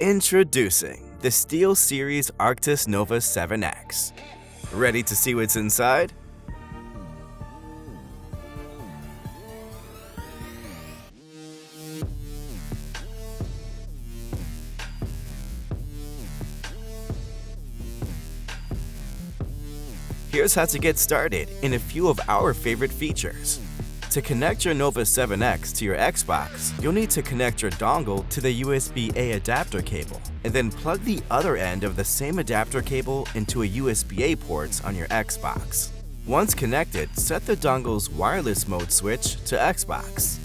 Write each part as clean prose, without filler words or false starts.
Introducing the SteelSeries Arctis Nova 7X. Ready to see what's inside? Here's how to get started in a few of our favorite features. To connect your Nova 7X to your Xbox, you'll need to connect your dongle to the USB-A adapter cable, and then plug the other end of the same adapter cable into a USB-A port on your Xbox. Once connected, set the dongle's wireless mode switch to Xbox.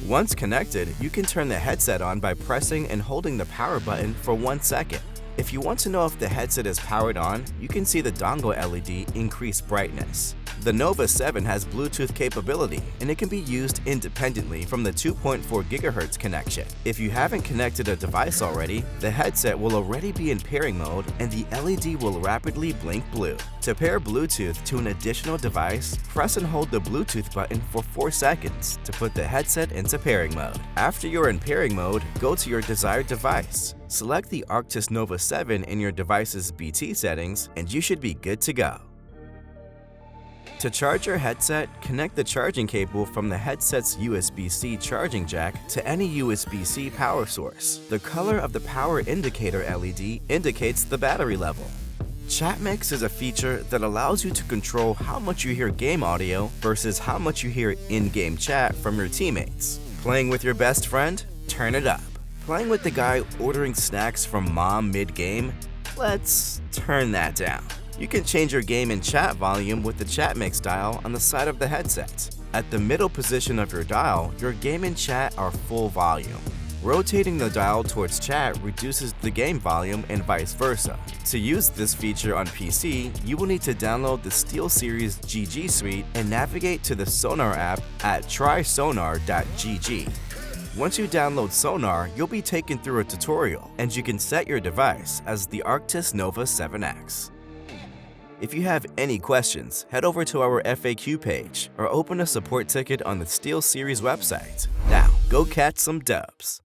Once connected, you can turn the headset on by pressing and holding the power button for 1 second. If you want to know if the headset is powered on, you can see the dongle LED increase brightness. The Nova 7 has Bluetooth capability, and it can be used independently from the 2.4 GHz connection. If you haven't connected a device already, the headset will already be in pairing mode and the LED will rapidly blink blue. To pair Bluetooth to an additional device, press and hold the Bluetooth button for 4 seconds to put the headset into pairing mode. After you're in pairing mode, go to your desired device. Select the Arctis Nova 7 in your device's BT settings, and you should be good to go. To charge your headset, connect the charging cable from the headset's USB-C charging jack to any USB-C power source. The color of the power indicator LED indicates the battery level. ChatMix is a feature that allows you to control how much you hear game audio versus how much you hear in-game chat from your teammates. Playing with your best friend? Turn it up. Playing with the guy ordering snacks from mom mid-game? Let's turn that down. You can change your game and chat volume with the ChatMix Dial on the side of the headset. At the middle position of your dial, your game and chat are full volume. Rotating the dial towards chat reduces the game volume and vice versa. To use this feature on PC, you will need to download the SteelSeries GG Suite and navigate to the Sonar app at trysonar.gg. Once you download Sonar, you'll be taken through a tutorial, and you can set your device as the Arctis Nova 7X. If you have any questions, head over to our FAQ page or open a support ticket on the SteelSeries website. Now, go catch some dubs.